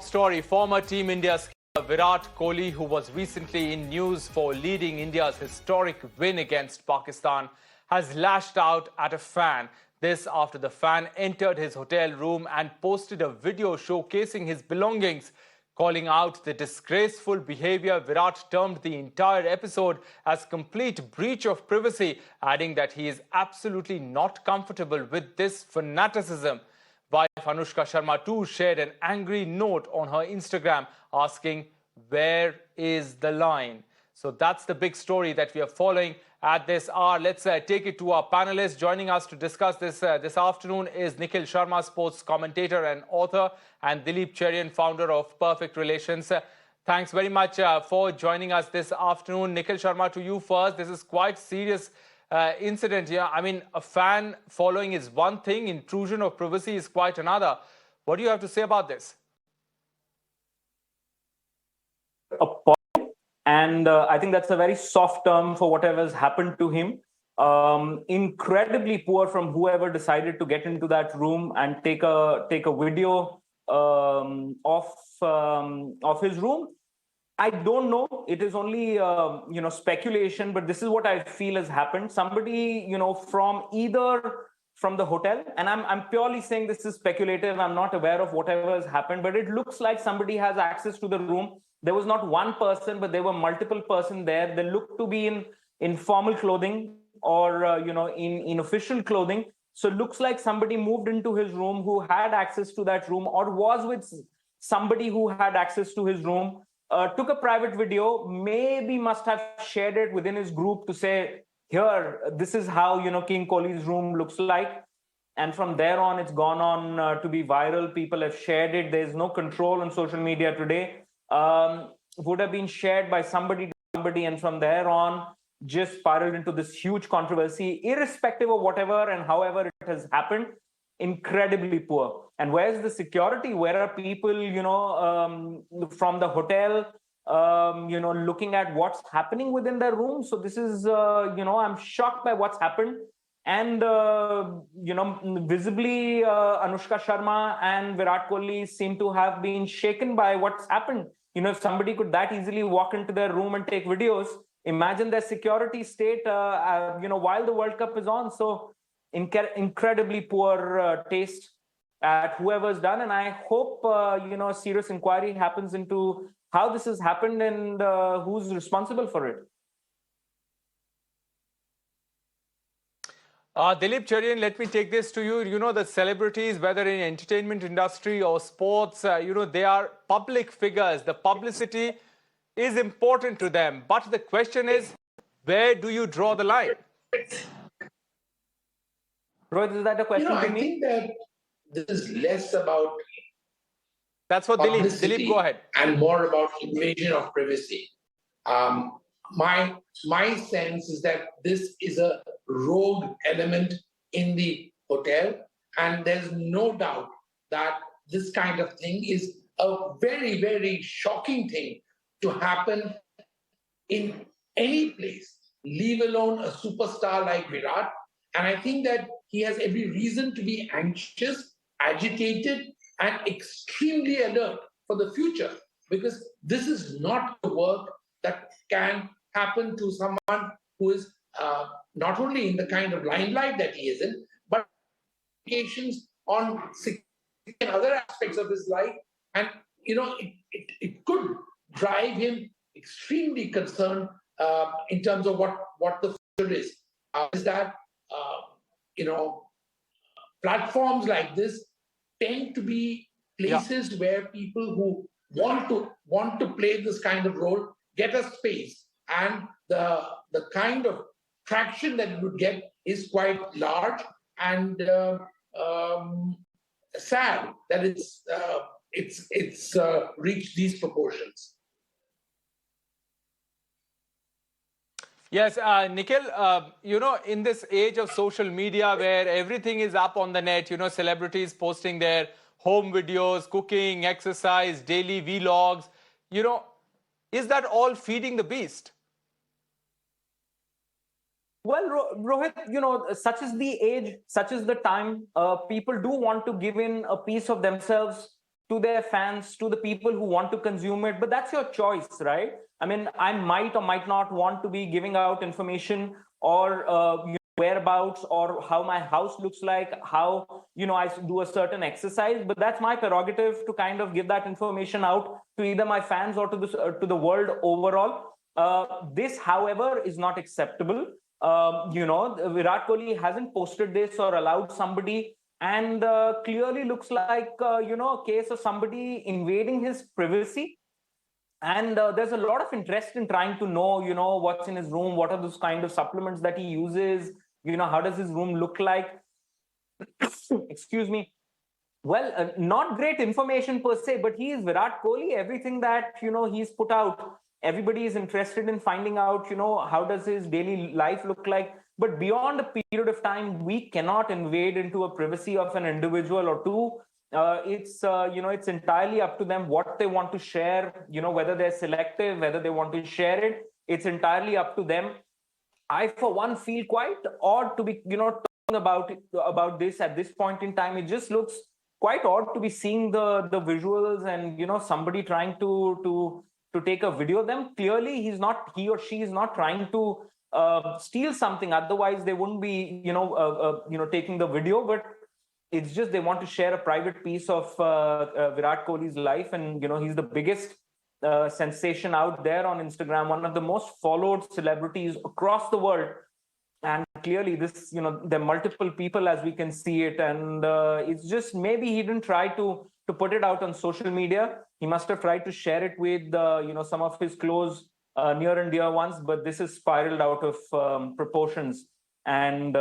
story. Former Team India skipper Virat Kohli, who was recently in news for leading India's historic win against Pakistan, has lashed out at a fan. This after the fan entered his hotel room and posted a video showcasing his belongings. Calling out the disgraceful behavior, Virat termed the entire episode as complete breach of privacy, adding that he is absolutely not comfortable with this fanaticism. Wife Anushka Sharma too shared an angry note on her Instagram asking, "Where is the line?" So that's the big story that we are following at this hour. Let's take it to our panelists. Joining us to discuss this this afternoon is Nikhil Sharma, sports commentator and author, and Dilip Cherian, founder of Perfect Relations. Thanks very much for joining us this afternoon. Nikhil Sharma, to you first. This is quite serious incident. Yeah, I mean, a fan following is one thing, intrusion of privacy is quite another. What do you have to say about this? And I think that's a very soft term for whatever has happened to him. Incredibly poor from whoever decided to get into that room and take a video of his room. I don't know. It is only speculation, but this is what I feel has happened. Somebody from the hotel, and I'm purely saying this is speculative. I'm not aware of whatever has happened, but it looks like somebody has access to the room. There was not one person, but there were multiple persons there. They looked to be in formal clothing or in official clothing. So it looks like somebody moved into his room who had access to that room or was with somebody who had access to his room, took a private video, maybe must have shared it within his group to say, here, this is how King Kohli's room looks like. And from there on, it's gone on to be viral. People have shared it. There's no control on social media today. Would have been shared by somebody, and from there on just spiraled into this huge controversy, irrespective of whatever and however it has happened. Incredibly poor. And where's the security? Where are people from the hotel looking at what's happening within their room? So this is I'm shocked by what's happened. And visibly Anushka Sharma and Virat Kohli seem to have been shaken by what's happened. If somebody could that easily walk into their room and take videos, imagine their security state while the World Cup is on. So incredibly poor taste at whoever's done. And I hope a serious inquiry happens into how this has happened and who's responsible for it. Dilip Cherian, let me take this to you. The celebrities, whether in entertainment industry or sports, they are public figures. The publicity is important to them. But the question is, where do you draw the line? Rohit, is that a question to me? I think that this is less about that's what Dilip, go ahead. And more about invasion of privacy. My sense is that this is a rogue element in the hotel, and there's no doubt that this kind of thing is a very, very shocking thing to happen in any place, leave alone a superstar like Virat. And I think that he has every reason to be anxious, agitated, and extremely alert for the future, because this is not the work that can happen to someone who is not only in the kind of limelight that he is in, but implications on and other aspects of his life. And, it could drive him extremely concerned in terms of what the future is. Is that, platforms like this tend to be places where people who want to play this kind of role get a space, and the kind of traction that it would get is quite large, and sad that it's reached these proportions. Yes, Nikhil, in this age of social media where everything is up on the net, celebrities posting their home videos, cooking, exercise, daily vlogs, is that all feeding the beast? Well, Rohit, such is the age, such is the time. People do want to give in a piece of themselves to their fans, to the people who want to consume it. But that's your choice, right? I mean, I might or might not want to be giving out information or whereabouts or how my house looks like, how I do a certain exercise, but that's my prerogative to kind of give that information out to either my fans or to the world overall. This, however, is not acceptable. Virat Kohli hasn't posted this or allowed somebody, and clearly looks like a case of somebody invading his privacy. And there's a lot of interest in trying to know what's in his room, what are those kind of supplements that he uses, how does his room look like. Excuse me. Well, not great information per se, but he is Virat Kohli. Everything that he's put out, everybody is interested in finding out how does his daily life look like. But beyond a period of time, we cannot invade into a privacy of an individual or two. It's entirely up to them what they want to share, whether they're selective, whether they want to share it. It's entirely up to them. I, for one, feel quite odd to be, talking about this at this point in time. It just looks quite odd to be seeing the visuals and, somebody trying to take a video of them. Clearly, he or she is not trying to steal something. Otherwise, they wouldn't be, taking the video. But it's just they want to share a private piece of Virat Kohli's life, and he's the biggest sensation out there on Instagram, one of the most followed celebrities across the world. And clearly, this there are multiple people, as we can see it, and it's just maybe he didn't try to put it out on social media. He must have tried to share it with some of his close near and dear ones, but this is spiraled out of proportions and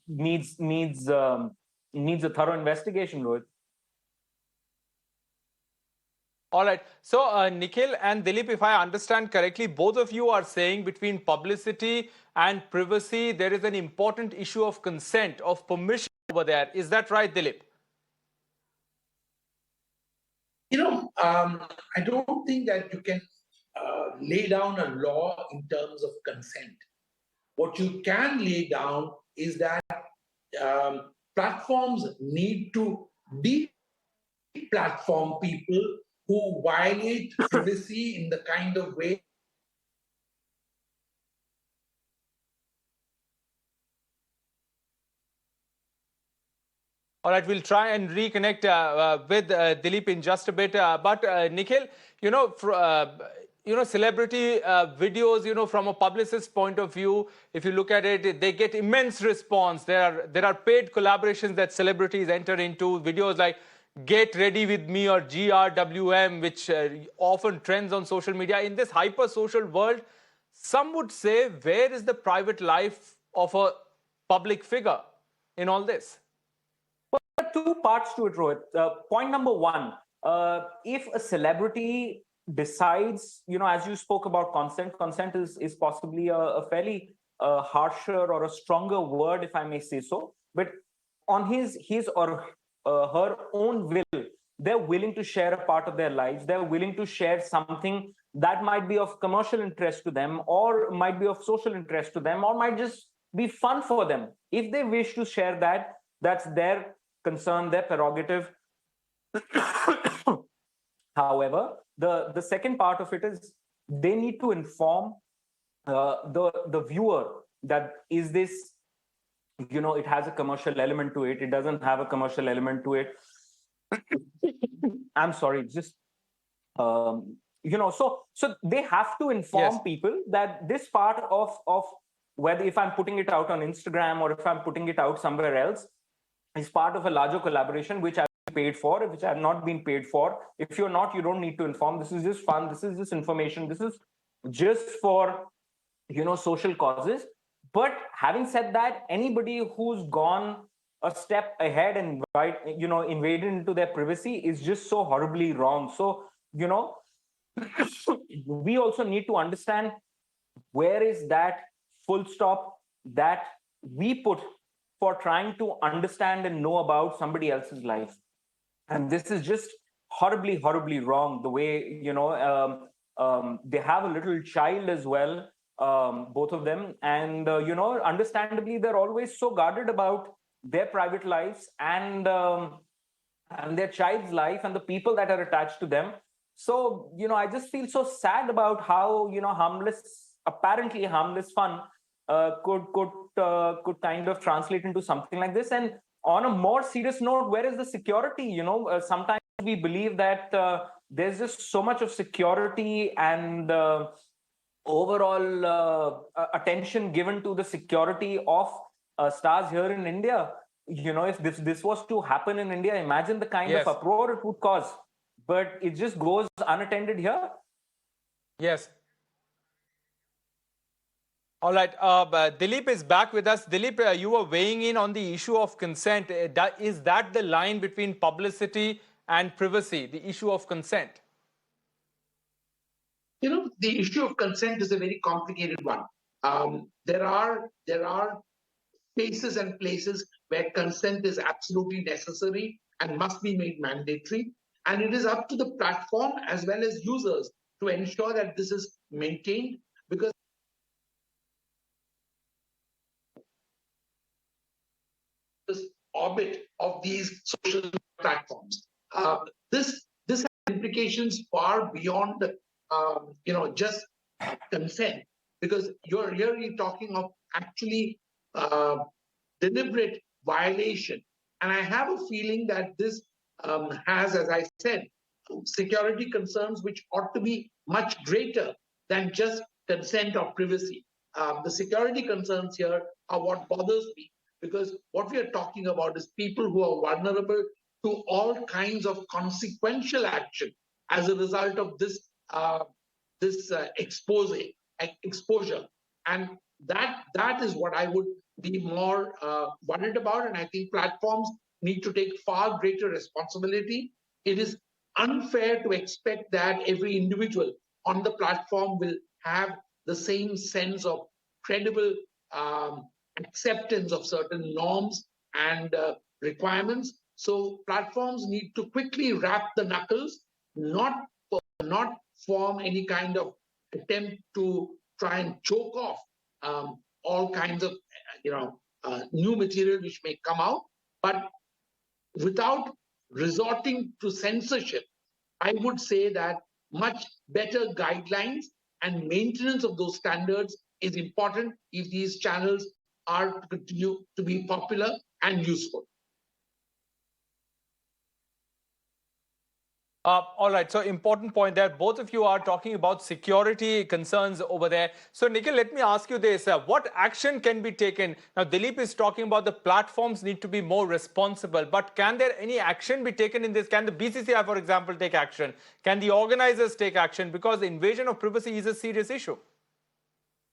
needs a thorough investigation, Rohit. All right. So, Nikhil and Dilip, if I understand correctly, both of you are saying between publicity and privacy, there is an important issue of consent, of permission over there. Is that right, Dilip? I don't think that you can lay down a law in terms of consent. What you can lay down is that platforms need to de-platform people who violate privacy in the kind of way. All right, we'll try and reconnect with Dilip in just a bit. But Nikhil, celebrity videos, from a publicist's point of view, if you look at it, they get immense response. There are paid collaborations that celebrities enter into, videos like Get Ready With Me or GRWM, which often trends on social media. In this hyper-social world, some would say, where is the private life of a public figure in all this? Well, there are two parts to it, Rohit. Point number one, if a celebrity decides, as you spoke about consent is possibly a fairly harsher or a stronger word, if I may say so. But on his or her own will, they're willing to share a part of their lives. They're willing to share something that might be of commercial interest to them, or might be of social interest to them, or might just be fun for them. If they wish to share that, that's their concern, their prerogative. However, the second part of it is they need to inform the viewer that is this, it has a commercial element to it. It doesn't have a commercial element to it. I'm sorry, just so they have to inform people that this part of whether if I'm putting it out on Instagram or if I'm putting it out somewhere else is part of a larger collaboration which I've paid for, which I've not been paid for. If you're not, you don't need to inform. This is just fun. This is just information. This is just for social causes. But having said that, anybody who's gone a step ahead and invaded into their privacy is just so horribly wrong. So we also need to understand where is that full stop that we put for trying to understand and know about somebody else's life. And this is just horribly, horribly wrong. The way they have a little child as well, both of them, and understandably they're always so guarded about their private lives, and and their child's life and the people that are attached to them. So, I just feel so sad about how, apparently harmless fun could kind of translate into something like this. And on a more serious note, where is the security? Sometimes we believe that there's just so much of security and overall attention given to the security of stars here in India. If this was to happen in India, imagine the kind of Yes. uproar it would cause. But it just goes unattended here. Yes. All right. Dilip is back with us. Dilip, you were weighing in on the issue of consent. Is that the line between publicity and privacy, the issue of consent? The issue of consent is a very complicated one. There are spaces and places where consent is absolutely necessary and must be made mandatory. And it is up to the platform as well as users to ensure that this is maintained, because this orbit of these social platforms. This has implications far beyond just consent, because you're really talking of actually deliberate violation. And I have a feeling that this has, as I said, security concerns which ought to be much greater than just consent or privacy. The security concerns here are what bothers me, because what we are talking about is people who are vulnerable to all kinds of consequential action as a result of this exposure, and that is what I would be more worried about. And I think platforms need to take far greater responsibility. It is unfair to expect that every individual on the platform will have the same sense of credible acceptance of certain norms and requirements. So platforms need to quickly wrap the knuckles, not form any kind of attempt to try and choke off all kinds of new material which may come out, but without resorting to censorship. I would say that much better guidelines and maintenance of those standards is important if these channels are to continue to be popular and useful. All right. So important point there. Both of you are talking about security concerns over there. So Nikhil, let me ask you this. What action can be taken? Now, Dilip is talking about the platforms need to be more responsible. But can there any action be taken in this? Can the BCCI, for example, take action? Can the organizers take action? Because the invasion of privacy is a serious issue.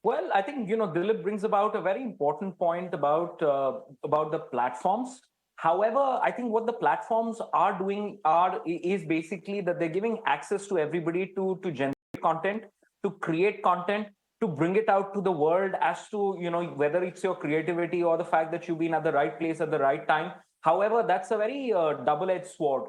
Well, I think, Dilip brings about a very important point about the platforms. However, I think what the platforms are doing is basically that they're giving access to everybody to generate content, to create content, to bring it out to the world as to, whether it's your creativity or the fact that you've been at the right place at the right time. However, that's a very double-edged sword.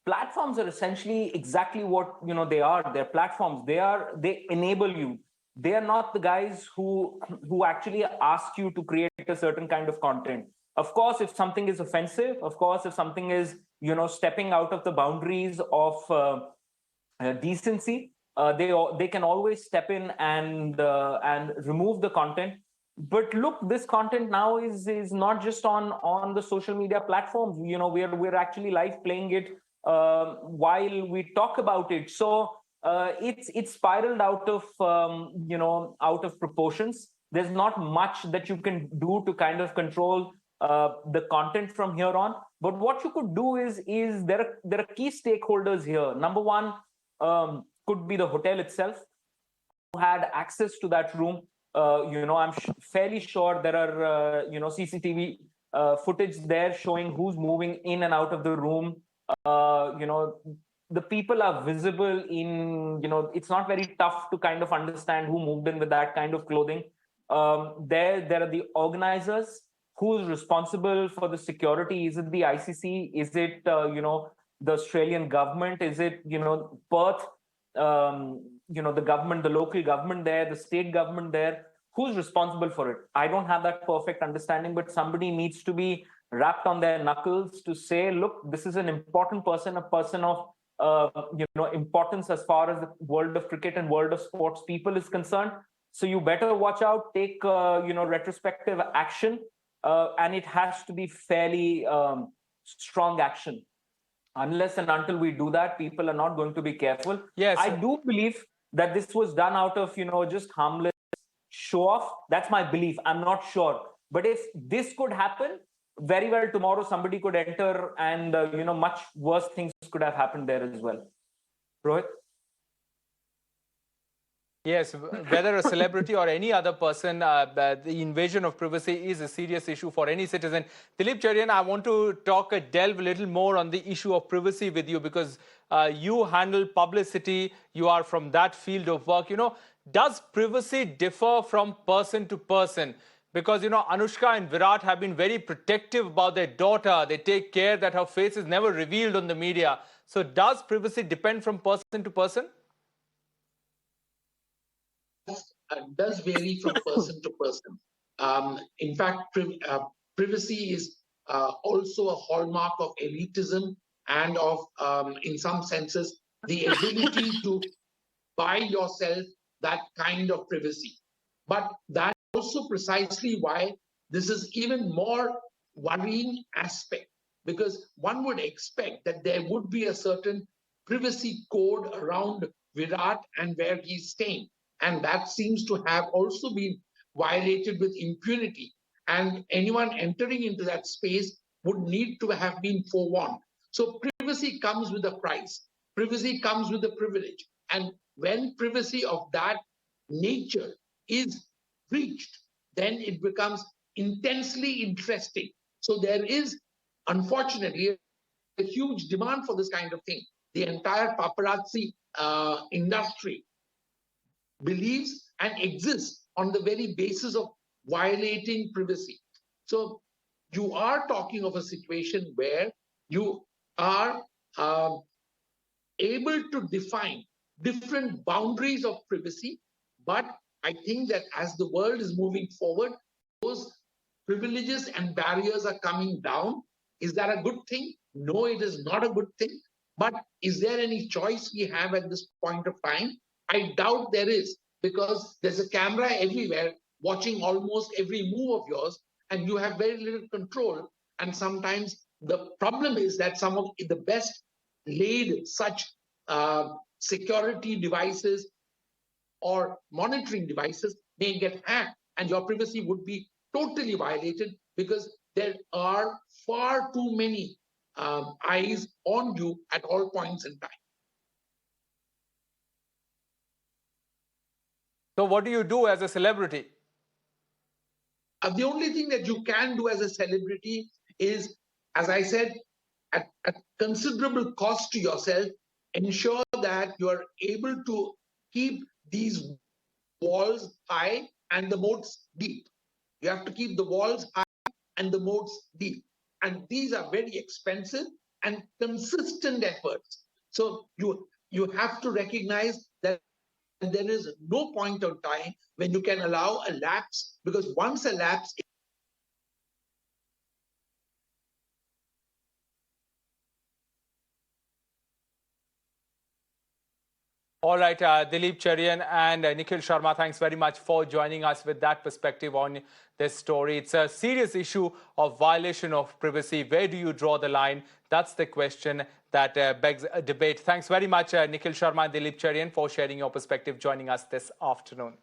Platforms are essentially exactly what, they are. They're platforms. They enable you. They are not the guys who actually ask you to create a certain kind of content. Of course, if something is offensive, of course, if something is, stepping out of the boundaries of decency, they can always step in and remove the content. But look, this content now is not just on the social media platforms. We're actually live playing it while we talk about it. So it's spiraled out of proportions. There's not much that you can do to kind of control the content from here on. But what you could do is there are key stakeholders here. Number one could be the hotel itself, who had access to that room. I'm fairly sure there are CCTV footage there showing who's moving in and out of the room. The people are visible in, it's not very tough to kind of understand who moved in with that kind of clothing. There are the organizers. Who's responsible for the security? Is it the ICC? Is it, the Australian government? Is it, Perth? The government, the local government there, the state government there? Who's responsible for it? I don't have that perfect understanding, but somebody needs to be rapped on their knuckles to say, look, this is an important person, a person of importance as far as the world of cricket and world of sports people is concerned. So you better watch out, take retrospective action, and it has to be fairly strong action. Unless and until we do that, people are not going to be careful. Yes, I do believe that this was done out of just harmless show off. That's my belief. I'm not sure, but if this could happen, very well tomorrow somebody could enter, and much worse things could have happened there as well. Rohit? Yes, whether a celebrity or any other person, the invasion of privacy is a serious issue for any citizen. Dilip Cherian, I want to delve a little more on the issue of privacy with you, because you handle publicity, you are from that field of work. Does privacy differ from person to person? Because, Anushka and Virat have been very protective about their daughter. They take care that her face is never revealed on the media. So does privacy depend from person to person? Does vary from person to person. In fact, privacy is also a hallmark of elitism and of, in some senses, the ability to buy yourself that kind of privacy. But that's also precisely why this is even more worrying aspect, because one would expect that there would be a certain privacy code around Virat and where he's staying. And that seems to have also been violated with impunity. And anyone entering into that space would need to have been forewarned. So privacy comes with a price. Privacy comes with a privilege. And when privacy of that nature is breached, then it becomes intensely interesting. So there is, unfortunately, a huge demand for this kind of thing. The entire paparazzi industry believes and exists on the very basis of violating privacy. So you are talking of a situation where you are able to define different boundaries of privacy, but I think that as the world is moving forward, those privileges and barriers are coming down. Is that a good thing? No, it is not a good thing. But is there any choice we have at this point of time? I doubt there is, because there's a camera everywhere watching almost every move of yours, and you have very little control. And sometimes the problem is that some of the best laid such security devices or monitoring devices may get hacked, and your privacy would be totally violated, because there are far too many eyes on you at all points in time. So what do you do as a celebrity? The only thing that you can do as a celebrity is, as I said, at considerable cost to yourself, ensure that you are able to keep these walls high and the moats deep. You have to keep the walls high and the moats deep. And these are very expensive and consistent efforts. So you have to recognize that there is no point of time when you can allow a lapse, because once a lapse All right, Dilip Cherian and Nikhil Sharma, thanks very much for joining us with that perspective on this story. It's a serious issue of violation of privacy. Where do you draw the line? That's the question that begs a debate. Thanks very much, Nikhil Sharma and Dilip Cherian, for sharing your perspective, joining us this afternoon.